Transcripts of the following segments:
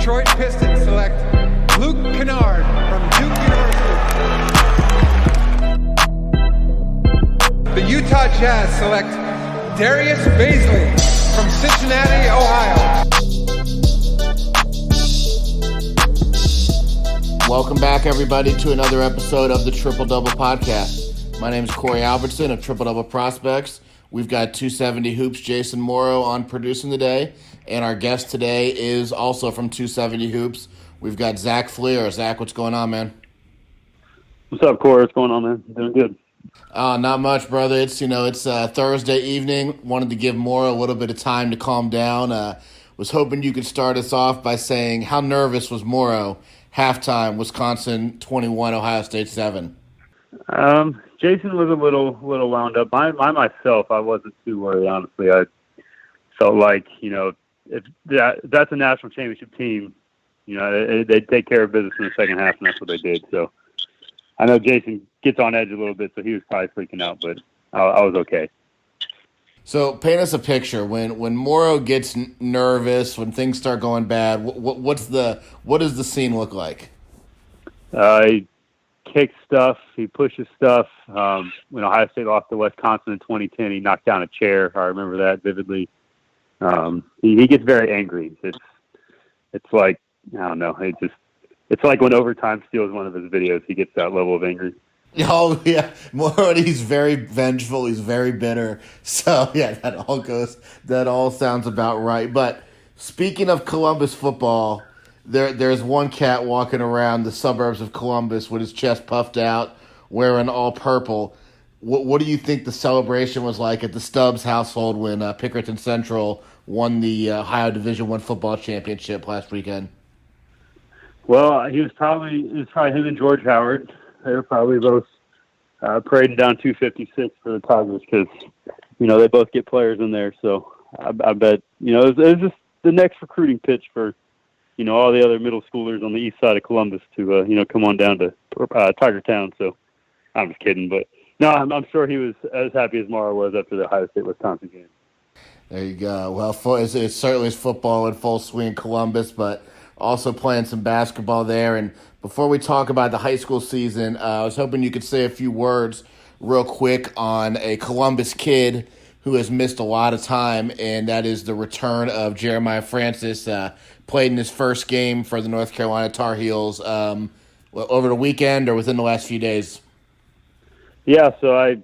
Detroit Pistons select Luke Kennard from Duke University. The Utah Jazz select Darius Baisley from Cincinnati, Ohio. Welcome back, everybody, to another episode of the Triple Double Podcast. My name is Corey Albertson of Triple Double Prospects. We've got 270 Hoops Jason Morrow on producing today, and our guest today is also from 270 Hoops. We've got Zach Fleer. Zach, what's going on, man? What's up, Corey? What's going on, man? Doing good. Not much, brother. It's Thursday evening. Wanted to give Morrow a little bit of time to calm down. Was hoping you could start us off by saying how nervous was Morrow halftime, Wisconsin 21, Ohio State 7. Jason was a little wound up. Myself, I wasn't too worried, honestly. I felt like, if that's a national championship team, they'd take care of business in the second half, and that's what they did. So I know Jason gets on edge a little bit, so he was probably freaking out, but I was okay. So paint us a picture. When Morrow gets nervous, when things start going bad, what does the scene look like? He kicks stuff. He pushes stuff. When Ohio State lost to Wisconsin in 2010, he knocked down a chair. I remember that vividly. He gets very angry. It's like, I don't know. It's like when Overtime steals one of his videos. He gets that level of angry. Oh, yeah. Morrow, he's very vengeful. He's very bitter. So, yeah, that all sounds about right. But speaking of Columbus football, there's one cat walking around the suburbs of Columbus with his chest puffed out, wearing all purple. What do you think the celebration was like at the Stubbs household when Pickerington Central won the Ohio Division I football championship last weekend? Well, it was probably him and George Howard. They were probably both parading down 256 for the Tigers because, they both get players in there. So I bet, it was just the next recruiting pitch for, all the other middle schoolers on the east side of Columbus to, come on down to Tiger Town. So I'm just kidding. But, no, I'm sure he was as happy as Morrow was after the Ohio State-Wisconsin game. There you go. Well, it certainly is football in full swing in Columbus, but also playing some basketball there. And before we talk about the high school season, I was hoping you could say a few words real quick on a Columbus kid who has missed a lot of time, and that is the return of Jeremiah Francis. Played in his first game for the North Carolina Tar Heels over the weekend or within the last few days. Yeah, so I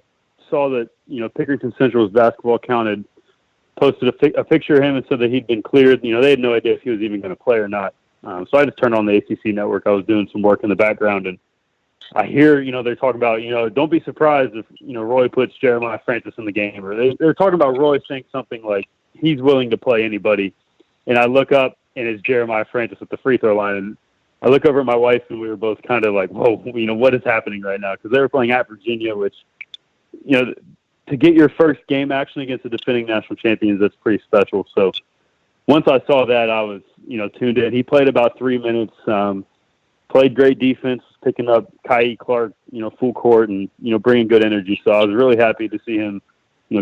saw that, Pickerington Central's basketball counted posted a picture of him and said that he'd been cleared. They had no idea if he was even going to play or not. So I just turned on the ACC network. I was doing some work in the background, and I hear, they're talking about, don't be surprised if, Roy puts Jeremiah Francis in the game. Or they're talking about Roy saying something like he's willing to play anybody. And I look up, and it's Jeremiah Francis at the free throw line. And I look over at my wife, and we were both kind of like, whoa, what is happening right now? Because they were playing at Virginia, which, to get your first game action against the defending national champions, that's pretty special. So once I saw that, I was, tuned in. He played about 3 minutes, played great defense, picking up Kai Clark, full court and, bringing good energy. So I was really happy to see him,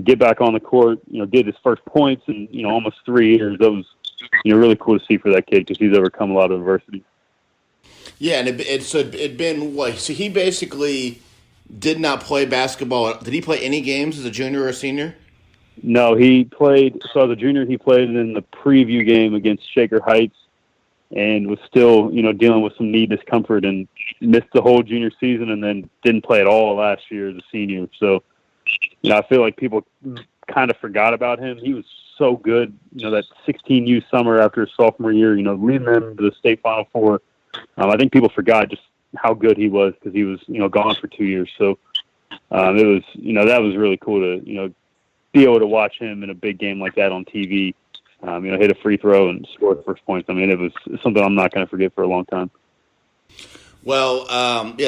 get back on the court, get his first points in, almost 3 years. That was, really cool to see for that kid because he's overcome a lot of adversity. Yeah, and it'd been what? So he basically did not play basketball. Did he play any games as a junior or a senior? No, he played. So as a junior, he played in the preview game against Shaker Heights and was still, dealing with some knee discomfort and missed the whole junior season and then didn't play at all last year as a senior. So, I feel like people kind of forgot about him. He was so good, that 16U summer after his sophomore year, leading them to the state Final Four. I think people forgot just how good he was because he was, gone for 2 years. So it was, that was really cool to, be able to watch him in a big game like that on TV, hit a free throw and score the first points. I mean, it was something I'm not going to forget for a long time. Well,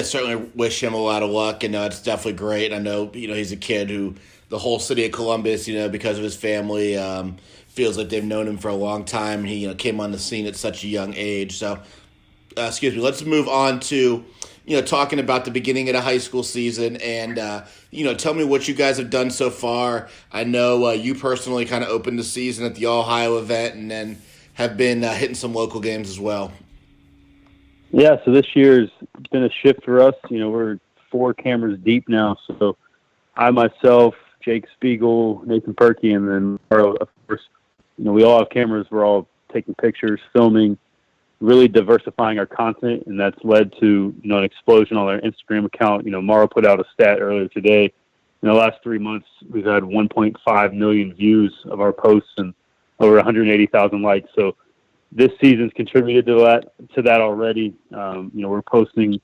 certainly wish him a lot of luck, and it's definitely great. I know, he's a kid who the whole city of Columbus, because of his family, feels like they've known him for a long time, and he, came on the scene at such a young age. So, let's move on to, talking about the beginning of the high school season and, tell me what you guys have done so far. I know you personally kind of opened the season at the All-Ohio event and then have been hitting some local games as well. Yeah, so this year's been a shift for us. We're 4 cameras deep now. So I myself, Jake Spiegel, Nathan Perkey, and then Maro, of course, we all have cameras. We're all taking pictures, filming, really diversifying our content, and that's led to, an explosion on our Instagram account. Maro put out a stat earlier today. In the last 3 months, we've had 1.5 million views of our posts and over 180,000 likes. So this season's contributed to that already. We're posting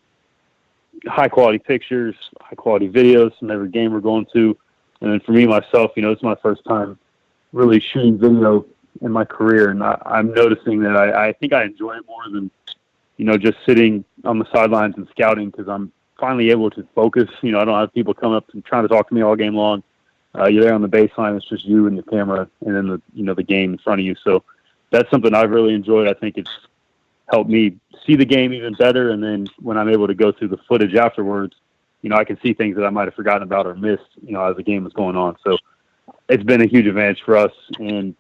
high-quality pictures, high-quality videos from every game we're going to. And then for me, myself, it's my first time really shooting video in my career, and I'm noticing that I think I enjoy it more than, just sitting on the sidelines and scouting, because I'm finally able to focus. I don't have people coming up and trying to talk to me all game long. You're there on the baseline. It's just you and the camera, and then the game in front of you. So that's something I've really enjoyed. I think it's helped me see the game even better. And then when I'm able to go through the footage afterwards, I can see things that I might have forgotten about or missed, as the game was going on. So it's been a huge advantage for us. And,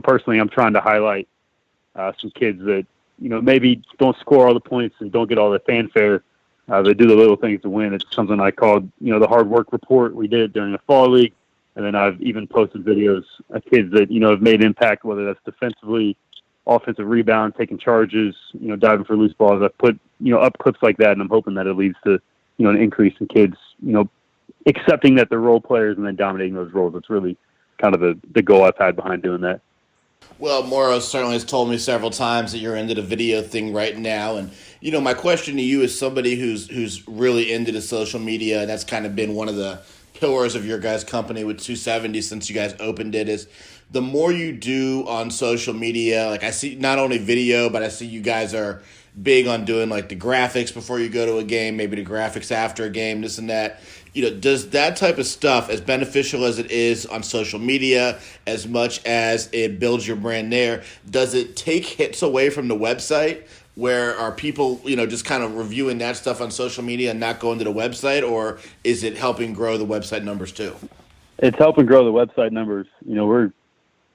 personally, I'm trying to highlight some kids that, maybe don't score all the points and don't get all the fanfare. They do the little things to win. It's something I called, the hard work report. We did it during the fall league. And then I've even posted videos of kids that, have made impact, whether that's defensively, offensive rebound, taking charges, diving for loose balls. I've put, up clips like that, and I'm hoping that it leads to, an increase in kids, accepting that they're role players and then dominating those roles. That's really kind of the goal I've had behind doing that. Well, Morrow certainly has told me several times that you're into the video thing right now. And, my question to you is somebody who's really into the social media, and that's kind of been one of the pillars of your guys' company with 270 since you guys opened it, is the more you do on social media, like I see not only video, but I see you guys are big on doing like the graphics before you go to a game, maybe the graphics after a game, this and that. Does that type of stuff, as beneficial as it is on social media, as much as it builds your brand there, does it take hits away from the website? Where are people, just kind of reviewing that stuff on social media and not going to the website, or is it helping grow the website numbers too? It's helping grow the website numbers. We're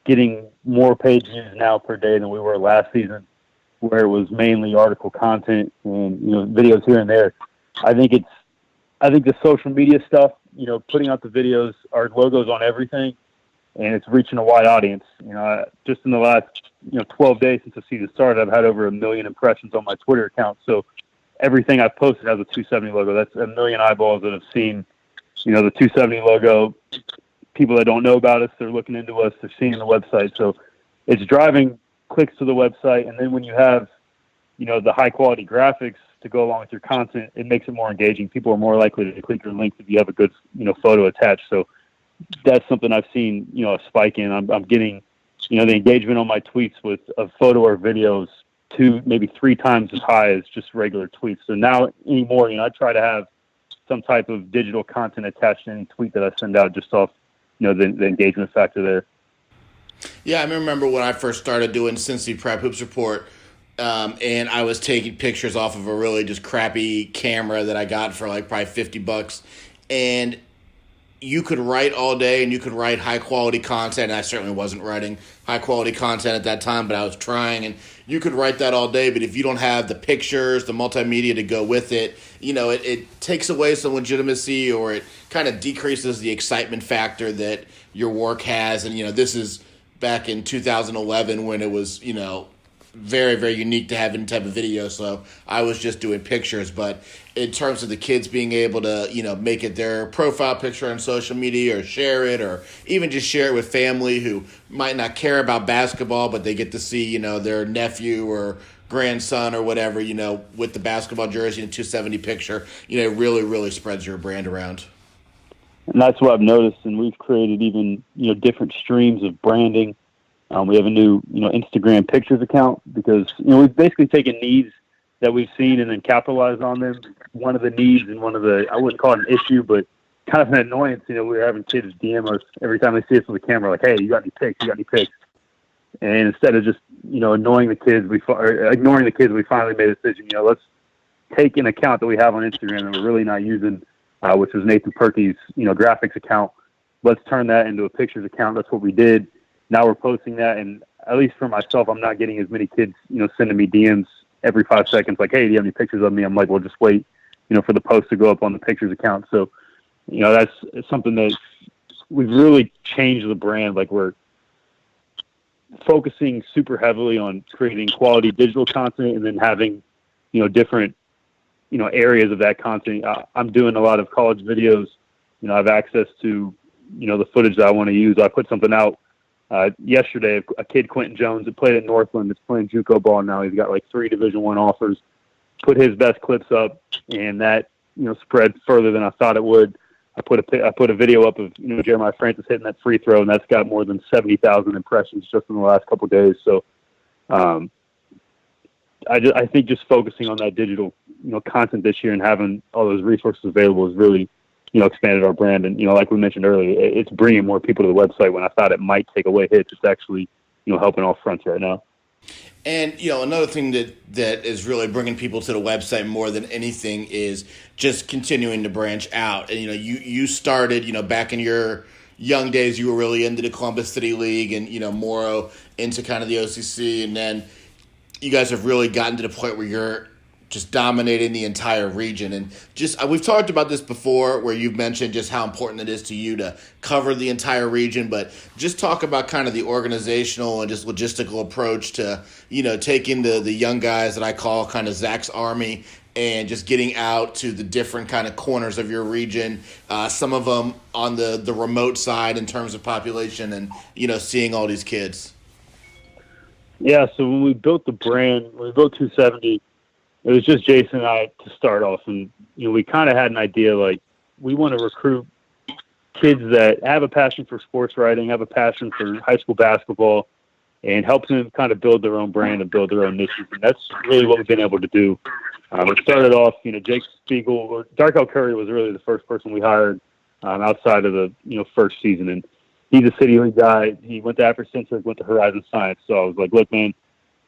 getting more page views now per day than we were last season, where it was mainly article content and, videos here and there. I think the social media stuff, putting out the videos, our logo's on everything, and it's reaching a wide audience. Just in the last, 12 days since the season started, I've had over 1 million impressions on my Twitter account. So everything I've posted has a 270 logo. That's 1 million eyeballs that have seen, the 270 logo. People that don't know about us, they're looking into us, they're seeing the website. So it's driving clicks to the website. And then when you have, the high quality graphics to go along with your content, it makes it more engaging. People are more likely to click your links if you have a good, photo attached. So that's something I've seen, a spike in. I'm getting, the engagement on my tweets with a photo or videos 2, maybe 3 times as high as just regular tweets. So now anymore, I try to have some type of digital content attached to any tweet that I send out, just off, the engagement factor there. Yeah, I remember when I first started doing Cincy Prep Hoops Report, and I was taking pictures off of a really just crappy camera that I got for like probably $50, and you could write all day and you could write high quality content. And I certainly wasn't writing high quality content at that time, but I was trying, and you could write that all day. But if you don't have the pictures, the multimedia to go with it, it takes away some legitimacy, or it kind of decreases the excitement factor that your work has. And, this is back in 2011 when it was, very, very unique to have any type of video. So I was just doing pictures. But in terms of the kids being able to, make it their profile picture on social media, or share it, or even just share it with family who might not care about basketball, but they get to see, their nephew or grandson or whatever, with the basketball jersey and 270 picture, it really, really spreads your brand around. And that's what I've noticed. And we've created even, different streams of branding. We have a new, Instagram pictures account, because, we've basically taken needs that we've seen and then capitalized on them. One of the needs and one of the, I wouldn't call it an issue, but kind of an annoyance, we were having kids DM us every time they see us on the camera, like, hey, you got any pics? You got any pics? And instead of just, annoying the kids, ignoring the kids, we finally made a decision, let's take an account that we have on Instagram that we're really not using, which was Nathan Perkey's, graphics account. Let's turn that into a pictures account. That's what we did. Now we're posting that, and at least for myself, I'm not getting as many kids, sending me DMs every 5 seconds, like, hey, do you have any pictures of me? I'm like, well, just wait, for the post to go up on the pictures account. So, that's something that we've really changed the brand. Like, we're focusing super heavily on creating quality digital content and then having, different, areas of that content. I'm doing a lot of college videos. I have access to, the footage that I want to use. I put something out yesterday. A kid, Quentin Jones, that played at Northland, that's playing JUCO ball now. He's got like 3 Division I offers. Put his best clips up, and that spread further than I thought it would. I put a video up of Jeremiah Francis hitting that free throw, and that's got more than 70,000 impressions just in the last couple of days. So, I think just focusing on that digital content this year and having all those resources available has really expanded our brand. And like we mentioned earlier, it's bringing more people to the website when I thought it might take away hits. It's actually helping all fronts right now. And, another thing that is really bringing people to the website more than anything is just continuing to branch out. And, you started, back in your young days, you were really into the Columbus City League and, more into kind of the OCC. And then you guys have really gotten to the point where you're just dominating the entire region. And just we've talked about this before where you've mentioned just how important it is to you to cover the entire region, but just talk about kind of the organizational and just logistical approach to, taking the young guys that I call kind of Zach's Army and just getting out to the different kind of corners of your region, some of them on the remote side in terms of population and, seeing all these kids. Yeah, so when we built the brand, when we built 270, it was just Jason and I to start off. And, we kind of had an idea, like, we want to recruit kids that have a passion for sports writing, have a passion for high school basketball, and help them kind of build their own brand and build their own niches. And that's really what we've been able to do. It started off, Jake Spiegel, or Darkel Curry was really the first person we hired outside of the, first season. And he's a City League guy. He went to Afrocentric, went to Horizon Science. So I was like, look, man,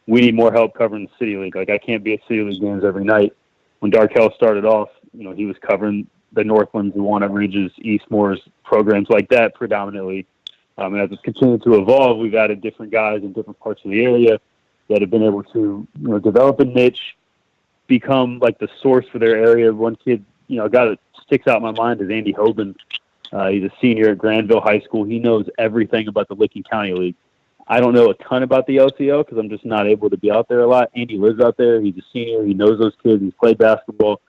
we need more help covering the City League. Like, I can't be at City League games every night. When Darkel started off, he was covering the Northlands, Walnut Ridges, Eastmoors, programs like that predominantly. And as it's continued to evolve, we've added different guys in different parts of the area that have been able to, develop a niche, become like the source for their area. One kid, a guy that sticks out in my mind is Andy Hoban. He's a senior at Granville High School. He knows everything about the Licking County League. I don't know a ton about the LCO because I'm just not able to be out there a lot. Andy lives out there. He's a senior. He knows those kids. He's played basketball.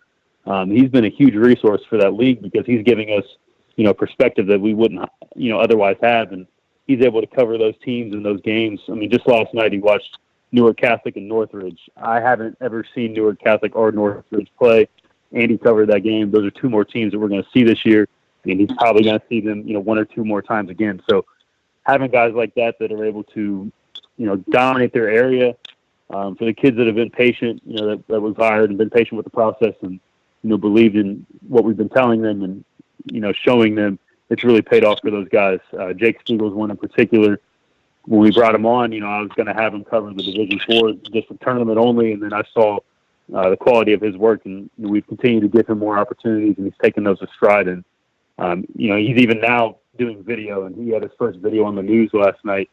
He's been a huge resource for that league because he's giving us, perspective that we wouldn't, otherwise have. And he's able to cover those teams and those games. I mean, just last night he watched Newark Catholic and Northridge. I haven't ever seen Newark Catholic or Northridge play. Andy covered that game. Those are 2 more teams that we're going to see this year. And he's probably going to see them, 1 or 2 more times again. So having guys like that are able to, dominate their area, for the kids that have been patient, that we've hired and been patient with the process and, believed in what we've been telling them and, showing them, it's really paid off for those guys. Jake Spiegel's one in particular. When we brought him on, I was going to have him cover the Division IV district tournament only, and then I saw the quality of his work, and we've continued to give him more opportunities, and he's taken those a stride. And he's even now doing video, and he had his first video on the news last night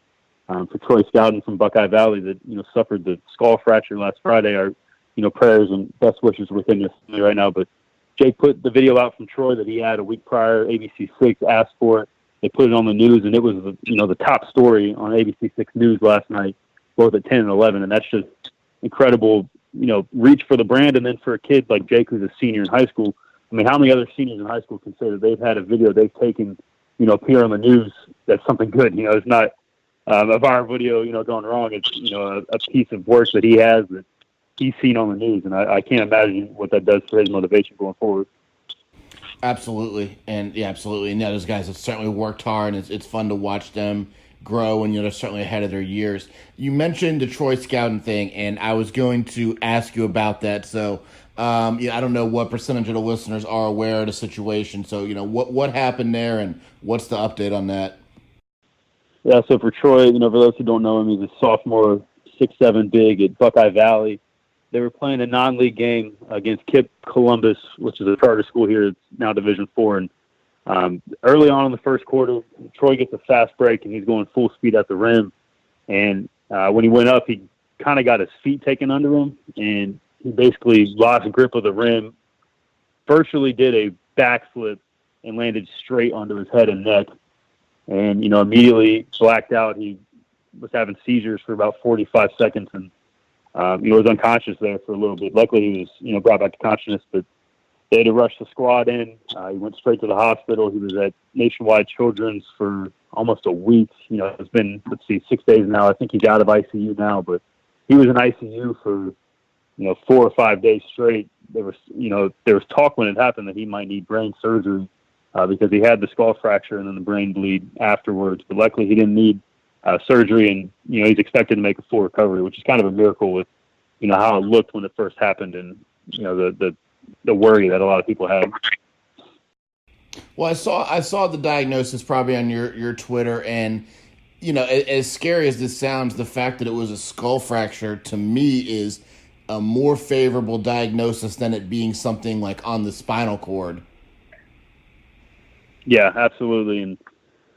for Troy Scouting from Buckeye Valley that suffered the skull fracture last Friday. Our prayers and best wishes within this right now. But Jake put the video out from Troy that he had a week prior. ABC6 asked for it. They put it on the news, and it was the top story on ABC6 News last night, both at 10 and 11. And that's just incredible, reach for the brand. And then for a kid like Jake, who's a senior in high school, I mean, how many other seniors in high school can say that they've had a video they've taken, appear on the news? That's something good. It's not a viral video, going wrong. It's, a piece of work that he has that he's seen on the news. And I can't imagine what that does for his motivation going forward. Absolutely. And yeah, absolutely. And yeah, those guys have certainly worked hard, and it's fun to watch them grow, and they're certainly ahead of their years. You mentioned the Troy Scouting thing, and I was going to ask you about that. So, I don't know what percentage of the listeners are aware of the situation. So, what happened there, and what's the update on that? Yeah, so for Troy, for those who don't know him, he's a sophomore, 6'7", big at Buckeye Valley. They were playing a non-league game against KIPP Columbus, which is a charter school here. It's now Division IV. And early on in the first quarter, Troy gets a fast break, and he's going full speed at the rim. And When he went up, he kind of got his feet taken under him, and he basically lost grip of the rim, virtually did a backflip, and landed straight onto his head and neck. And, immediately blacked out. He was having seizures for about 45 seconds, and he was unconscious there for a little bit. Luckily, he was, brought back to consciousness, but they had to rush the squad in. He went straight to the hospital. He was at Nationwide Children's for almost a week. It's been, 6 days now. I think he's out of ICU now, but he was in ICU for, 4 or 5 days straight. There was talk when it happened that he might need brain surgery because he had the skull fracture and then the brain bleed afterwards. But luckily, he didn't need surgery, and he's expected to make a full recovery, which is kind of a miracle with how it looked when it first happened, and the worry that a lot of people had. Well, I saw the diagnosis probably on your Twitter, and as scary as this sounds, the fact that it was a skull fracture to me is a more favorable diagnosis than it being something like on the spinal cord. Yeah, absolutely, and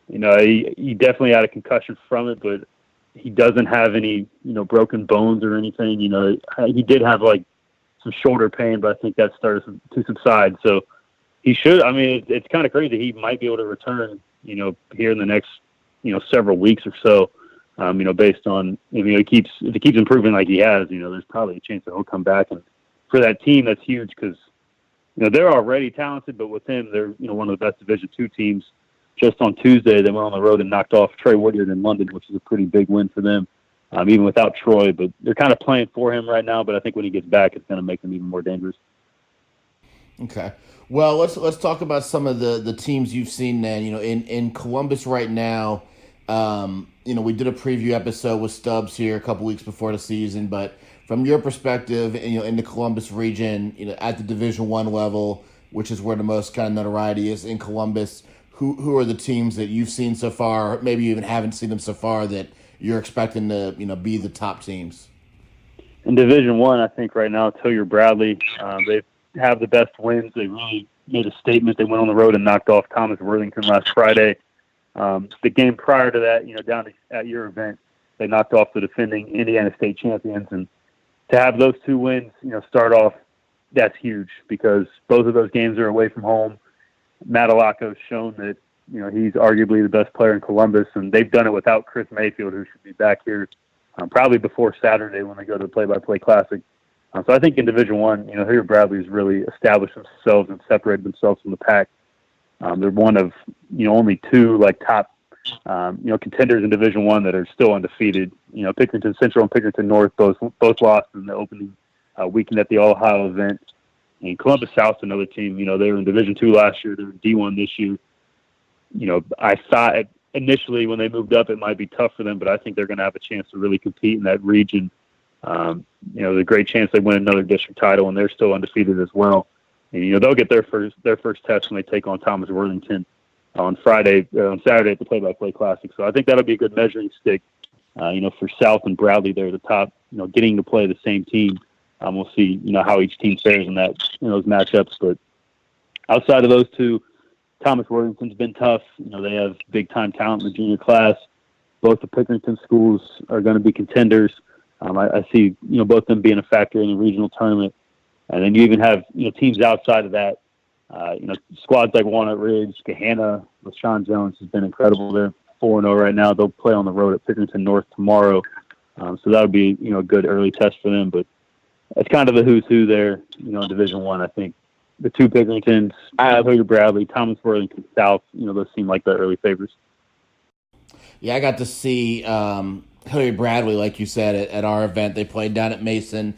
he definitely had a concussion from it, but he doesn't have any broken bones or anything. He did have some shoulder pain, but I think that started to subside. So he should. I mean, it's kind of crazy. He might be able to return, here in the next, several weeks or so. Based on if he keeps improving like he has, there's probably a chance that he'll come back. And for that team, that's huge because they're already talented, but with him, they're one of the best Division II teams. Just on Tuesday, they went on the road and knocked off Trey Woodyard in London, which is a pretty big win for them. Even without Troy, but they're kind of playing for him right now. But I think when he gets back, it's going to make them even more dangerous. Okay. Well, let's talk about some of the teams you've seen then. In Columbus right now, we did a preview episode with Stubbs here a couple weeks before the season. But from your perspective, in the Columbus region, at the Division I level, which is where the most kind of notoriety is in Columbus, who are the teams that you've seen so far, maybe you even haven't seen them so far, that you're expecting to, be the top teams? In Division I think right now it's Hilliard Bradley. They have the best wins. They really made a statement. They went on the road and knocked off Thomas Worthington last Friday. The game prior to that, down at your event, they knocked off the defending Indiana State champions. And to have those two wins, start off, that's huge because both of those games are away from home. Matalaco's shown that he's arguably the best player in Columbus, and they've done it without Chris Mayfield, who should be back here probably before Saturday when they go to the Play-by-Play Classic. So I think in Division I, Hilliard Bradley's really established themselves and separated themselves from the pack. They're one of only two top contenders in Division I that are still undefeated. Pickerington Central and Pickerington North both lost in the opening weekend at the All Ohio event. And Columbus South's another team. They were in Division II last year. They're in D1 this year. I thought initially when they moved up it might be tough for them, but I think they're going to have a chance to really compete in that region. There's a great chance they win another district title, and they're still undefeated as well. And they'll get their first test when they take on Thomas Worthington on Saturday at the Play-by-Play Classic. So I think that'll be a good measuring stick. For South and Bradley, they're the top. Getting to play the same team. We'll see, how each team fares in that, those matchups. But outside of those two, Thomas Worthington's been tough. They have big-time talent in the junior class. Both the Pickerington schools are going to be contenders. I see, both them being a factor in the regional tournament. And then you even have, teams outside of that. Squads like Walnut Ridge, Gahanna, LaShawn Jones has been incredible. They're 4-0 right now. They'll play on the road at Pickerington North tomorrow. So that'll be, a good early test for them. But it's kind of the who's who there, in Division I think. The two Pickeringtons, Hilliard Bradley, Thomas Worthington South, those seem like the early favorites. Yeah, I got to see Hilliard Bradley, like you said, at our event. They played down at Mason.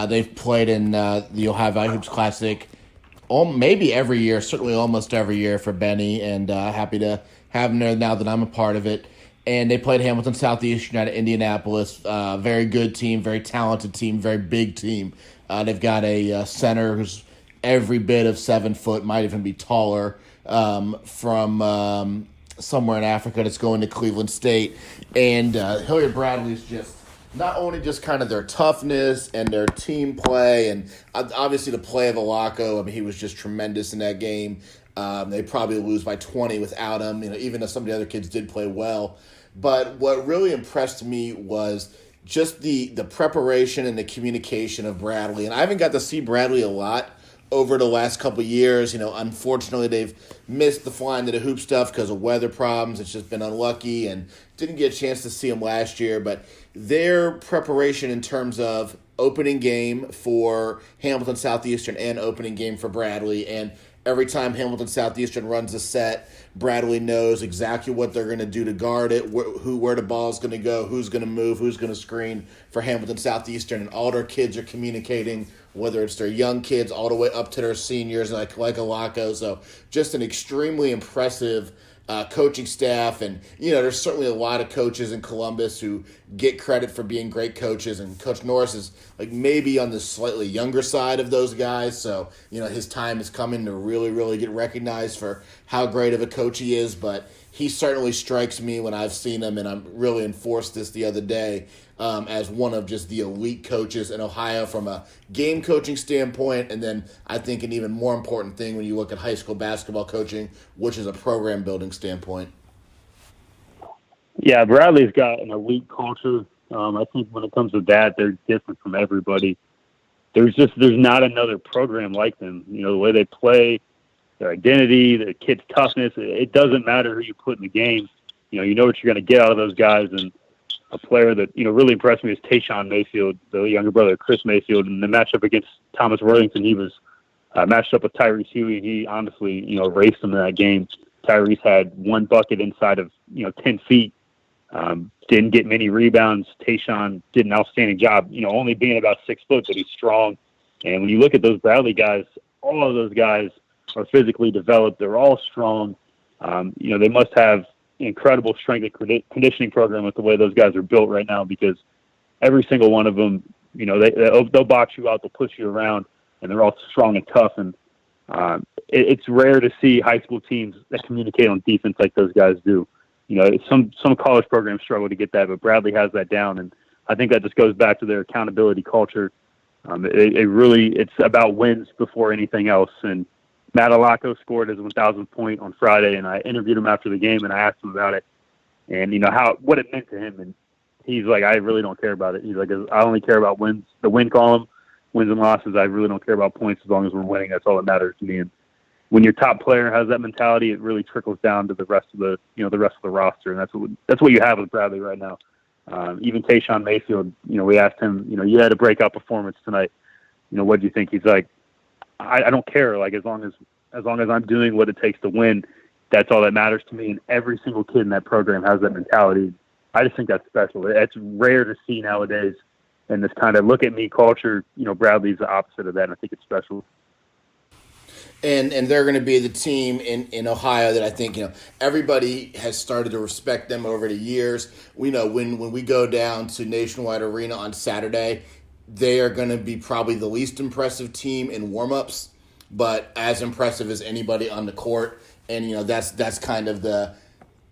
They've played in the Ohio Valley Hoops Classic maybe every year, certainly almost every year for Benny, and happy to have him there now that I'm a part of it. And they played Hamilton Southeast United, Indianapolis. Very good team, very talented team, very big team. They've got a center who's every bit of 7 foot, might even be taller, from somewhere in Africa that's going to Cleveland State. And Hilliard Bradley's just not only just kind of their toughness and their team play, and obviously the play of Alaco. I mean, he was just tremendous in that game. They probably lose by 20 without him, even though some of the other kids did play well. But what really impressed me was just the preparation and the communication of Bradley. And I haven't got to see Bradley a lot over the last couple of years. Unfortunately, they've missed the flying to the hoop stuff because of weather problems. It's just been unlucky and didn't get a chance to see him last year. But their preparation in terms of opening game for Hamilton Southeastern and opening game for Bradley, and every time Hamilton Southeastern runs a set, Bradley knows exactly what they're going to do to guard it, where the ball is going to go, who's going to move, who's going to screen for Hamilton Southeastern. And all their kids are communicating, whether it's their young kids all the way up to their seniors like Alaco. So just an extremely impressive coaching staff. And, there's certainly a lot of coaches in Columbus who get credit for being great coaches. And Coach Norris is maybe on the slightly younger side of those guys. So, his time is coming to really, really get recognized for how great of a coach he is. But he certainly strikes me when I've seen him, and I'm really enforced this the other day, as one of just the elite coaches in Ohio from a game coaching standpoint. And then I think an even more important thing when you look at high school basketball coaching, which is a program building standpoint. Yeah, Bradley's got an elite culture. I think when it comes to that, they're different from everybody. There's not another program like them. The way they play, their identity, the kids' toughness. It doesn't matter who you put in the game. You know what you're going to get out of those guys. And a player that really impressed me is Tayshawn Mayfield, the younger brother of Chris Mayfield. In the matchup against Thomas Worthington, he was matched up with Tyrese Huey. He honestly, raced him in that game. Tyrese had one bucket inside of 10 feet. Didn't get many rebounds. Tayshawn did an outstanding job. Only being about 6 foot, but he's strong. And when you look at those Bradley guys, all of those guys are physically developed. They're all strong. They must have incredible strength and conditioning program with the way those guys are built right now, because every single one of them, they'll box you out, they'll push you around, and they're all strong and tough. And it's rare to see high school teams that communicate on defense like those guys do. Some college programs struggle to get that, but Bradley has that down, and I think that just goes back to their accountability culture. It's about wins before anything else. And Matt Alaco scored his 1,000th point on Friday, and I interviewed him after the game, and I asked him about it, and what it meant to him. And he's like, I really don't care about it. He's like, I only care about wins, the win column, wins and losses. I really don't care about points as long as we're winning. That's all that matters to me. And when your top player has that mentality, it really trickles down to the rest of the roster, and that's what you have with Bradley right now. Even Tayshawn Mayfield, we asked him, you had a breakout performance tonight. What do you think? He's like, I don't care. Like, as long as I'm doing what it takes to win, that's all that matters to me. And every single kid in that program has that mentality. I just think that's special. It's rare to see nowadays in this kind of look at me culture. Bradley's the opposite of that, and I think it's special. And they're going to be the team in Ohio that I think, everybody has started to respect them over the years. We know when we go down to Nationwide Arena on Saturday, they are going to be probably the least impressive team in warm-ups, but as impressive as anybody on the court. And, that's kind of the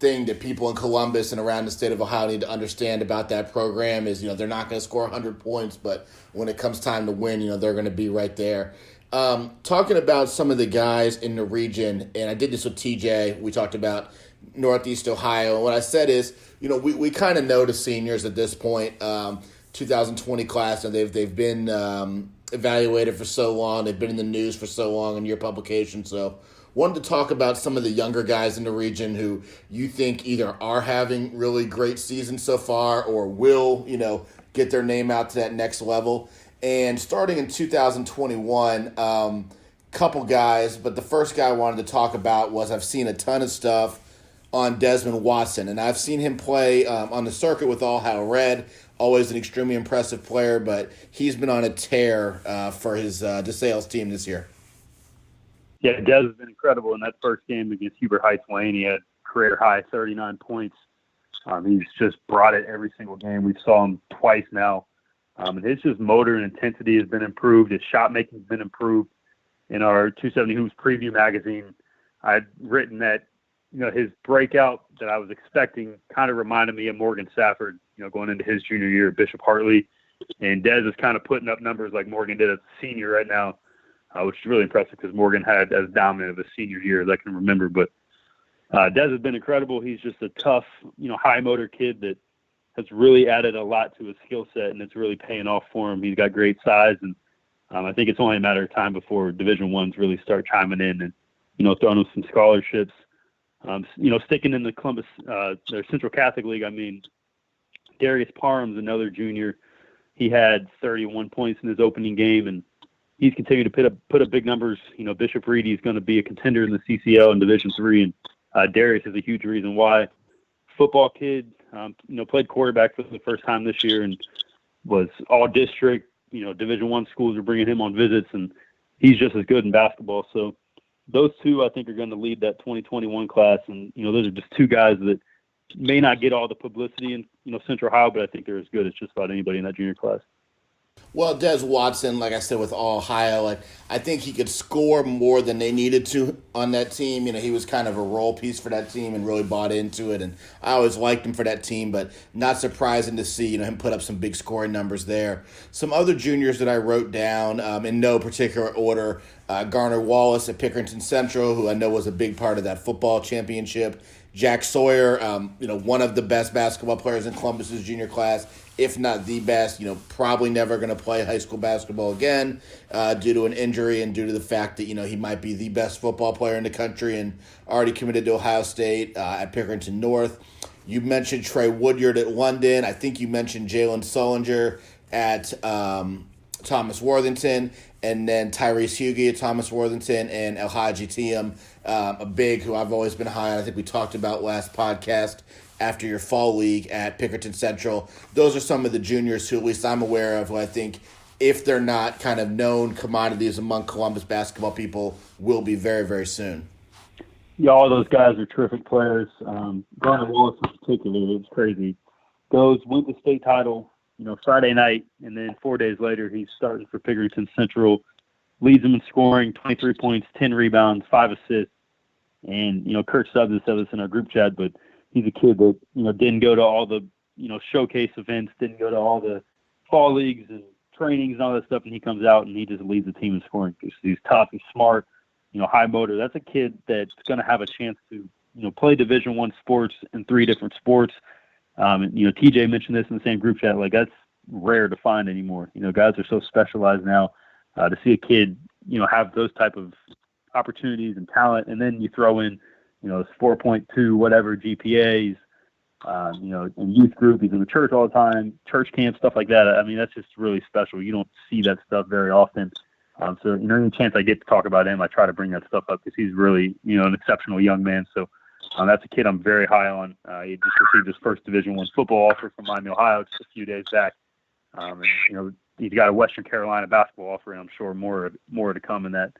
thing that people in Columbus and around the state of Ohio need to understand about that program is, they're not going to score 100 points, but when it comes time to win, they're going to be right there. Talking about some of the guys in the region, and I did this with TJ, we talked about Northeast Ohio, and what I said is, we kind of know the seniors at this point, 2020 class, and they've been evaluated for so long, they've been in the news for so long in your publication, so wanted to talk about some of the younger guys in the region who you think either are having really great seasons so far or will, get their name out to that next level. And starting in 2021, couple guys, but the first guy I wanted to talk about was I've seen a ton of stuff on Desmond Watson, and I've seen him play on the circuit with Ohio Red, always an extremely impressive player, but he's been on a tear for his DeSales team this year. Yeah, Des has been incredible in that first game against Huber Heights Wayne. He had career-high 39 points. He's just brought it every single game. We saw him twice now. And his just motor and intensity has been improved. His shot making has been improved. In our 270 Hoops preview magazine, I'd written that, his breakout that I was expecting kind of reminded me of Morgan Safford, going into his junior year at Bishop Hartley. And Dez is kind of putting up numbers like Morgan did as a senior right now. which is really impressive because Morgan had as dominant of a senior year as I can remember. But Dez has been incredible. He's just a tough, high motor kid that has really added a lot to his skill set, and it's really paying off for him. He's got great size, and I think it's only a matter of time before Division I's really start chiming in and, throwing him some scholarships. Sticking in the Columbus, their Central Catholic League, Darius Parham's another junior. He had 31 points in his opening game, and he's continued to put up big numbers. Bishop Reedy is going to be a contender in the CCL in Division III, and Darius is a huge reason why. Football kid, played quarterback for the first time this year and was all district. Division I schools are bringing him on visits, and he's just as good in basketball. So those two, I think, are going to lead that 2021 class. And, those are just two guys that may not get all the publicity in, Central Ohio, but I think they're as good as just about anybody in that junior class. Well, Des Watson, like I said, with Ohio, I think he could score more than they needed to on that team. He was kind of a role piece for that team and really bought into it. And I always liked him for that team, but not surprising to see, him put up some big scoring numbers there. Some other juniors that I wrote down in no particular order, Garner Wallace at Pickerington Central, who I know was a big part of that football championship. Jack Sawyer, one of the best basketball players in Columbus's junior class, if not the best, probably never going to play high school basketball again due to an injury and due to the fact that, he might be the best football player in the country and already committed to Ohio State at Pickerington North. You mentioned Trey Woodyard at London. I think you mentioned Jalen Sullinger at Thomas Worthington, and then Tyrese Hughey at Thomas Worthington, and Elhaji Tiem, a big who I've always been high on. I think we talked about last podcast after your fall league at Pickerington Central. Those are some of the juniors who at least I'm aware of who I think, if they're not kind of known commodities among Columbus basketball people, will be very, very soon. Yeah, all those guys are terrific players. Garner Wallace in particular, it's crazy. Wins the state title, Friday night, and then 4 days later he's starting for Pickerington Central, leads them in scoring, 23 points, 10 rebounds, 5 assists. And, Kurt Stubbs has said this in our group chat, but he's a kid that, didn't go to all the, showcase events, didn't go to all the fall leagues and trainings and all that stuff, and he comes out and he just leads the team in scoring. He's tough, he's smart, high motor. That's a kid that's going to have a chance to, play Division I sports in 3 different sports. And, TJ mentioned this in the same group chat. That's rare to find anymore. Guys are so specialized now. To see a kid, have those type of opportunities and talent, and then you throw in, 4.2 whatever GPAs, in youth group, he's in the church all the time, church camp, stuff like that. That's just really special. You don't see that stuff very often. So, any chance I get to talk about him, I try to bring that stuff up because he's really, an exceptional young man. So that's a kid I'm very high on. He just received his first Division I football offer from Miami, Ohio, just a few days back. And, he's got a Western Carolina basketball offer, and I'm sure more to come in that,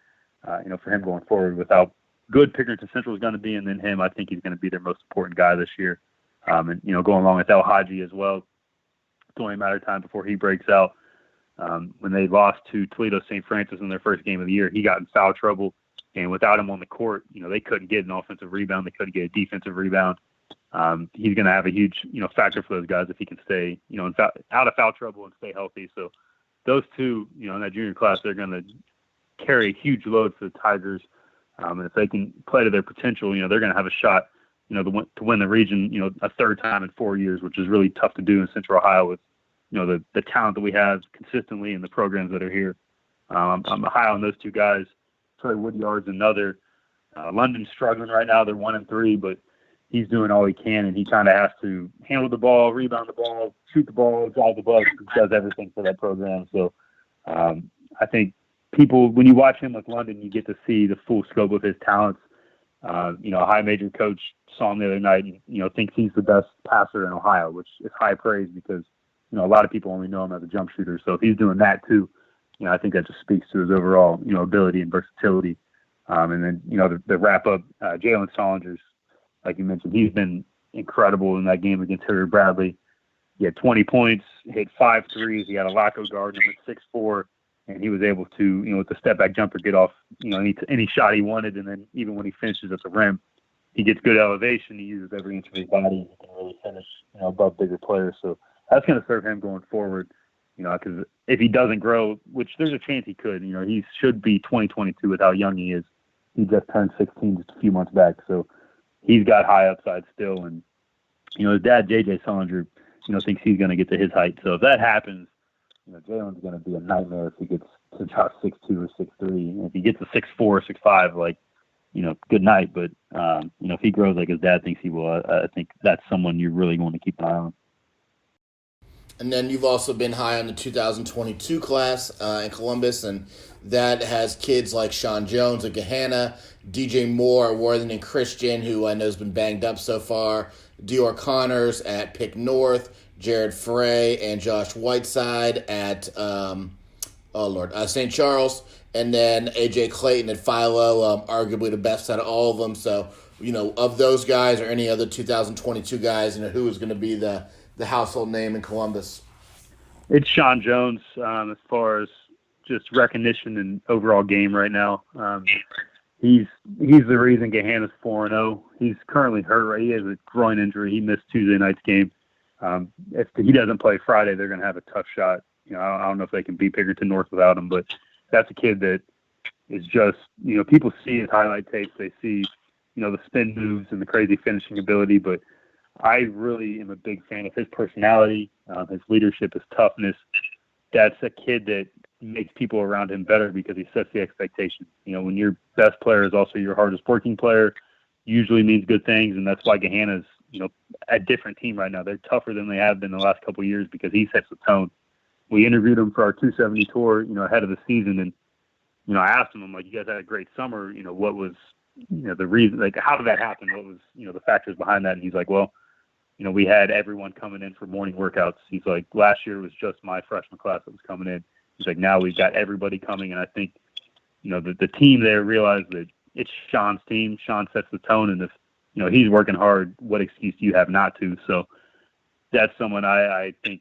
for him going forward with how good Pickerington Central is going to be. And then him, I think he's going to be their most important guy this year. And, going along with Elhaji as well. It's only a matter of time before he breaks out. When they lost to Toledo St. Francis in their first game of the year, he got in foul trouble. And without him on the court, they couldn't get an offensive rebound. They couldn't get a defensive rebound. He's going to have a huge, factor for those guys if he can stay, out of foul trouble and stay healthy. So those two, in that junior class, they're going to carry a huge load for the Tigers. And if they can play to their potential, they're going to have a shot, to win the region, a third time in 4 years, which is really tough to do in Central Ohio with, the talent that we have consistently in the programs that are here. I'm high on those two guys. Troy Woodyard's another. London's struggling right now. They're 1-3, but he's doing all he can, and he kind of has to handle the ball, rebound the ball, shoot the ball, drive the bus. He does everything for that program. So I think people, when you watch him with London, you get to see the full scope of his talents. A high major coach saw him the other night and, thinks he's the best passer in Ohio, which is high praise because, a lot of people only know him as a jump shooter. So if he's doing that too, I think that just speaks to his overall, ability and versatility. And then, the wrap up, Jalen Sollinger's, like you mentioned, he's been incredible in that game against Hilliard Bradley. He had 20 points, hit 5 threes. He had a Laco guard him at 6'4", and he was able to, with the step back jumper, get off, any shot he wanted. And then even when he finishes at the rim, he gets good elevation. He uses every inch of his body. He can really finish, above bigger players. So that's going to serve him going forward. because if he doesn't grow, which there's a chance he could, he should be 2022 with how young he is. He just turned 16 just a few months back, so he's got high upside still. And his dad, JJ Sullinger, thinks he's going to get to his height. So if that happens, Jalen's going to be a nightmare if he gets to about 6'2" or 6'3". And if he gets to 6'4", 6'5", good night. But if he grows like his dad thinks he will, I think that's someone you're really going to keep an eye on. And then you've also been high on the 2022 class in Columbus, and that has kids like Sean Jones at Gahanna, DJ Moore at Worthington Christian, who I know has been banged up so far, Dior Connors at Pick North, Jared Frey and Josh Whiteside at St. Charles, and then AJ Clayton at Philo, arguably the best out of all of them. So, of those guys or any other 2022 guys, who is going to be the household name in Columbus? It's Sean Jones as far as just recognition and overall game right now. He's the reason Gahanna's 4-0. He's currently hurt. Right? He has a groin injury. He missed Tuesday night's game. If he doesn't play Friday, they're going to have a tough shot. I don't know if they can beat Pickerington North without him, but that's a kid that is just, people see his highlight tapes. They see, the spin moves and the crazy finishing ability, but I really am a big fan of his personality, his leadership, his toughness. That's a kid that makes people around him better because he sets the expectations. When your best player is also your hardest working player, usually means good things, and that's why Gahanna's, a different team right now. They're tougher than they have been the last couple of years because he sets the tone. We interviewed him for our 270 tour, ahead of the season, and I asked him, I'm like, you guys had a great summer. What was, the reason? Like, how did that happen? What was, the factors behind that? And he's like, well, we had everyone coming in for morning workouts. He's like, last year was just my freshman class that was coming in. He's like, now we've got everybody coming, and I think, the team there realized that it's Sean's team. Sean sets the tone, and if he's working hard, what excuse do you have not to? So that's someone I think,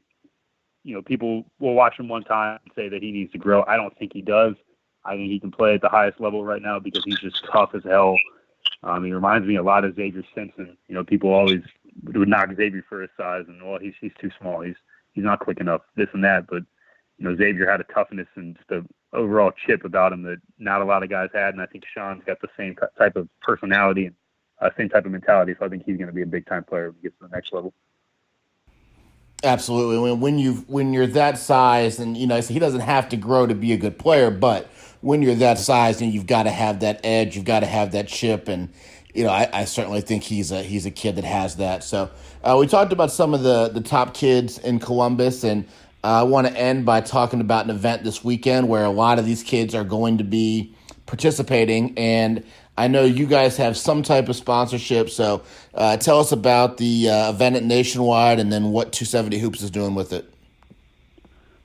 people will watch him one time and say that he needs to grow. I don't think he does. I think he can play at the highest level right now because he's just tough as hell. He reminds me a lot of Xavier Simpson. People always would knock Xavier for his size and, well, he's too small. He's not quick enough, this and that. But, Xavier had a toughness and just an overall chip about him that not a lot of guys had. And I think Sean's got the same type of personality and same type of mentality. So I think he's going to be a big-time player when he gets to the next level. Absolutely. When you're that size, and so he doesn't have to grow to be a good player, but when you're that size, and you've got to have that edge, you've got to have that chip, and I certainly think he's a kid that has that. So we talked about some of the top kids in Columbus, and I want to end by talking about an event this weekend where a lot of these kids are going to be participating, and I know you guys have some type of sponsorship, so tell us about the event at Nationwide and then what 270 Hoops is doing with it.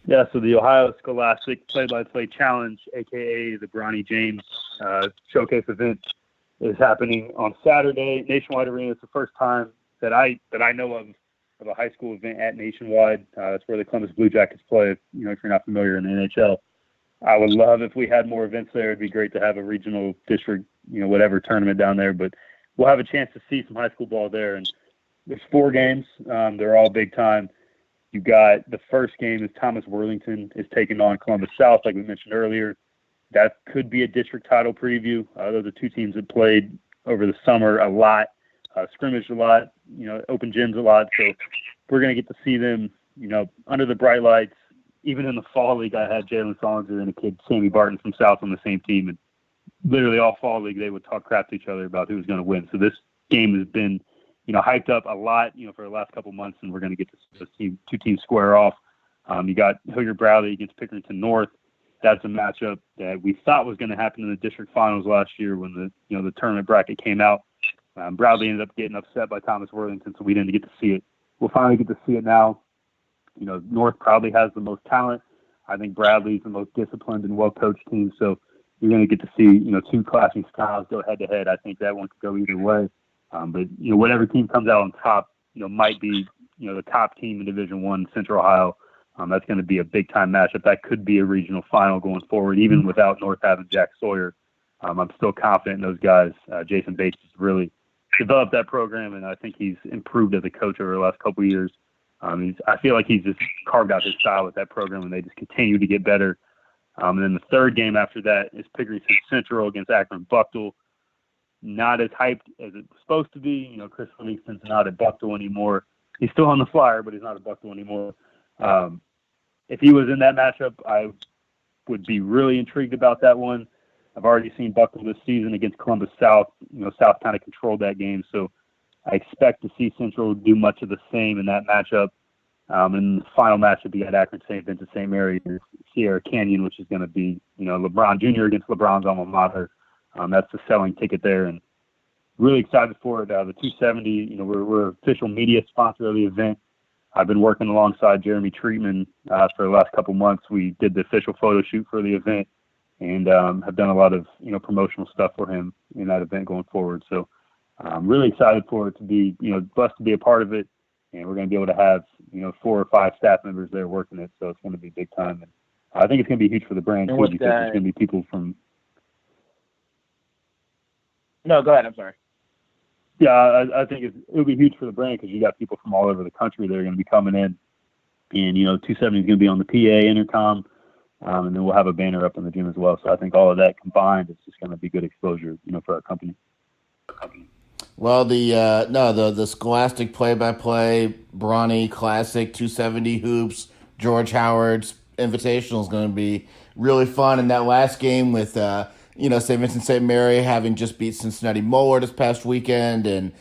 Yeah, so the Ohio Scholastic Play-by-Play Challenge, a.k.a. the Bronny James Showcase event, is happening on Saturday. Nationwide Arena is the first time that I know of a high school event at Nationwide. That's where the Columbus Blue Jackets play, if you're not familiar in the NHL. I would love if we had more events there. It'd be great to have a regional district, whatever tournament down there. But we'll have a chance to see some high school ball there. And there's 4 games. They're all big time. You got the first game is Thomas Worthington is taking on Columbus South, like we mentioned earlier. That could be a district title preview. Those are 2 teams that played over the summer a lot, scrimmaged a lot, open gyms a lot. So we're going to get to see them, under the bright lights. Even in the fall league, I had Jalen Solinger and a kid, Sammy Barton from South, on the same team. And literally all fall league, they would talk crap to each other about who was going to win. So this game has been, hyped up a lot, for the last couple months, and we're going to get to see those 2 teams square off. You got Hilliard Bradley against Pickerington North. That's a matchup that we thought was going to happen in the district finals last year when the tournament bracket came out. Bradley ended up getting upset by Thomas Worthington, so we didn't get to see it. We'll finally get to see it now. North probably has the most talent. I think Bradley's the most disciplined and well-coached team. So you're going to get to see, 2 clashing styles go head-to-head. I think that one could go either way. But whatever team comes out on top, might be, the top team in Division I, Central Ohio. That's going to be a big-time matchup. That could be a regional final going forward, even without North having Jack Sawyer. I'm still confident in those guys. Jason Bates has really developed that program, and I think he's improved as a coach over the last couple of years. I feel like he's just carved out his style with that program, and they just continue to get better. And then the third game after that is Pickerington Central against Akron Buckle. Not as hyped as it was supposed to be. You know, Chris Livingston's not at Buckle anymore. He's still on the flyer, but he's not at Buckle anymore. If he was in that matchup, I would be really intrigued about that one. I've already seen Buckle this season against Columbus South. You know, South kind of controlled that game, so I expect to see Central do much of the same in that matchup. And the final matchup, you got Akron St. Vincent St. Mary and Sierra Canyon, which is going to be, you know, LeBron Jr. against LeBron's alma mater. That's the selling ticket there, and really excited for it. The 270, you know, we're official media sponsor of the event. I've been working alongside Jeremy Treatman for the last couple months. We did the official photo shoot for the event, and have done a lot of, you know, promotional stuff for him in that event going forward. So I'm really excited for it to be, you know, blessed to be a part of it. And we're going to be able to have, you know, 4 or 5 staff members there working it. So it's going to be big time. And I think it's going to be huge for the brand, too, because there's going to be people from. No, go ahead. I'm sorry. Yeah, I think it'll be huge for the brand because you got people from all over the country that are going to be coming in. And, you know, 270 is going to be on the PA intercom. And then we'll have a banner up in the gym as well. So I think all of that combined is just going to be good exposure, you know, for our company. Well, the Scholastic play-by-play, Bronny Classic, 270 Hoops, George Howard's Invitational is going to be really fun. And that last game with, you know, St. Vincent St. Mary having just beat Cincinnati Moeller this past weekend and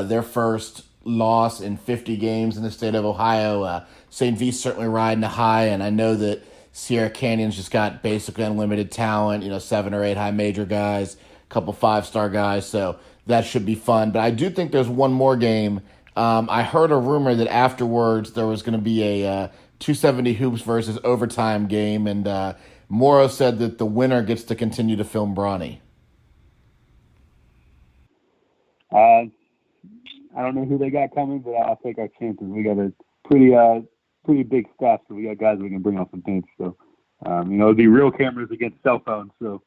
their first loss in 50 games in the state of Ohio. St. V's certainly riding the high, and I know that Sierra Canyon's just got basically unlimited talent, you know, 7 or 8 high major guys, a couple 5-star guys, so that should be fun. But I do think there's one more game. I heard a rumor that afterwards there was going to be a 270 Hoops versus overtime game, and Morrow said that the winner gets to continue to film Bronny. I don't know who they got coming, but I'll take our chances. We got a pretty big staff, so we got guys we can bring off the bench. So, you know, it'll be real cameras against cell phones. So,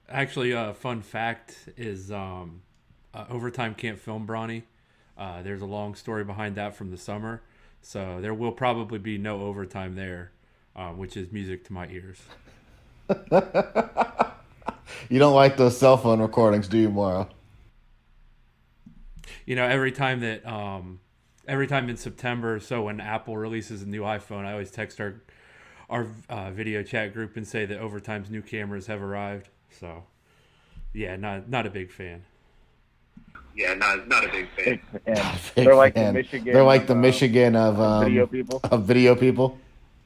actually, a fun fact is overtime can't film Bronny. There's a long story behind that from the summer, so there will probably be no overtime there, which is music to my ears. You don't like those cell phone recordings, do you, Morrow? You know, every time in September, so when Apple releases a new iPhone, I always text our video chat group and say that Overtime's new cameras have arrived. So, yeah, not a big fan. Yeah, not a big fan. They're like the Michigan. They're like the Michigan of video people. Of video people.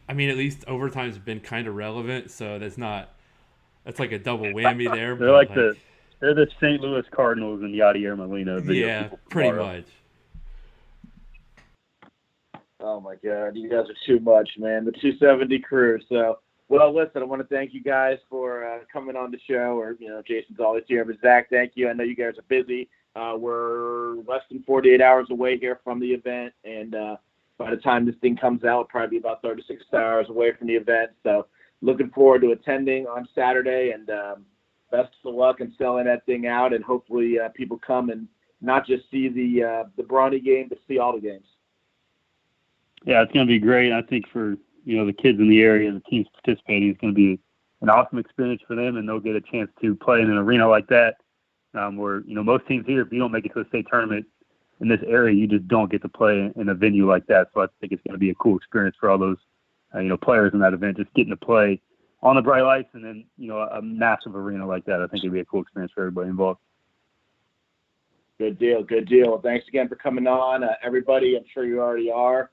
I mean, at least Overtime's been kind of relevant, so that's like a double whammy there. They're the St. Louis Cardinals and Yadier Molina. Yeah, pretty much. Oh my God, you guys are too much, man. The 270 crew. So, well, listen, I want to thank you guys for coming on the show. Or, you know, Jason's always here, but Zach, thank you. I know you guys are busy. We're less than 48 hours away here from the event, and by the time this thing comes out, it'll probably be about 36 hours away from the event. So, looking forward to attending on Saturday, and best of luck in selling that thing out, and hopefully people come and not just see the Bronny game, but see all the games. Yeah, it's going to be great. I think for, you know, the kids in the area, the teams participating, it's going to be an awesome experience for them, and they'll get a chance to play in an arena like that where, you know, most teams here, if you don't make it to a state tournament in this area, you just don't get to play in a venue like that. So I think it's going to be a cool experience for all those, you know, players in that event, just getting to play on the bright lights and then, you know, a massive arena like that. I think it'd be a cool experience for everybody involved. Good deal. Well, thanks again for coming on. Everybody, I'm sure you already are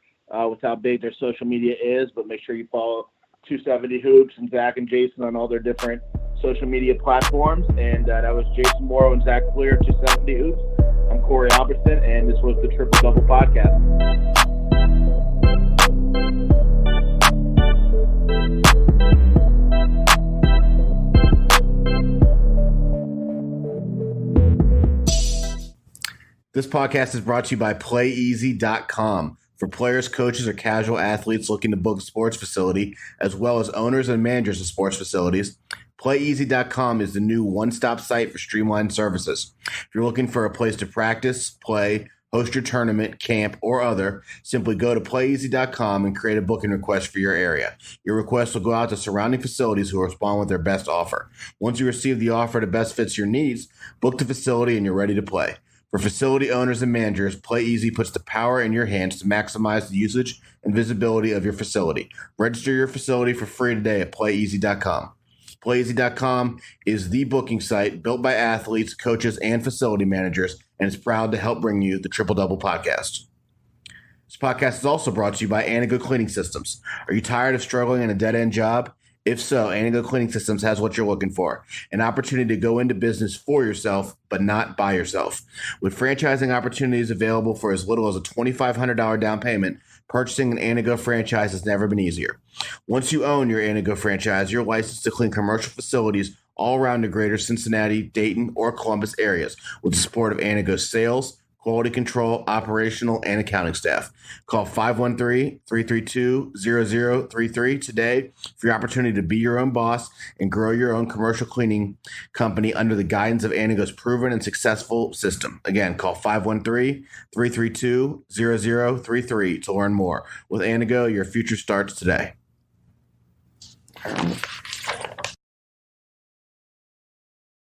with how big their social media is, but make sure you follow 270 Hoops and Zach and Jason on all their different social media platforms. And that was Jason Morrow and Zach Clear, 270 Hoops. I'm Corey Albertson, and this was the Triple Double Podcast. This podcast is brought to you by PlayEasy.com. For players, coaches, or casual athletes looking to book a sports facility, as well as owners and managers of sports facilities, PlayEasy.com is the new one-stop site for streamlined services. If you're looking for a place to practice, play, host your tournament, camp, or other, simply go to playeasy.com and create a booking request for your area. Your request will go out to surrounding facilities who will respond with their best offer. Once you receive the offer that best fits your needs, book the facility and you're ready to play. For facility owners and managers, Play Easy puts the power in your hands to maximize the usage and visibility of your facility. Register your facility for free today at playeasy.com. PlayEasy.com is the booking site built by athletes, coaches, and facility managers, and is proud to help bring you the Triple Double Podcast. This podcast is also brought to you by Anago Cleaning Systems. Are you tired of struggling in a dead-end job? If so, Anago Cleaning Systems has what you're looking for, an opportunity to go into business for yourself, but not by yourself. With franchising opportunities available for as little as a $2,500 down payment, purchasing an Anago franchise has never been easier. Once you own your Anago franchise, you're licensed to clean commercial facilities all around the greater Cincinnati, Dayton, or Columbus areas with the support of Anago's sales, quality control, operational, and accounting staff. Call 513-332-0033 today for your opportunity to be your own boss and grow your own commercial cleaning company under the guidance of Anago's proven and successful system. Again, call 513-332-0033 to learn more. With Anago, your future starts today.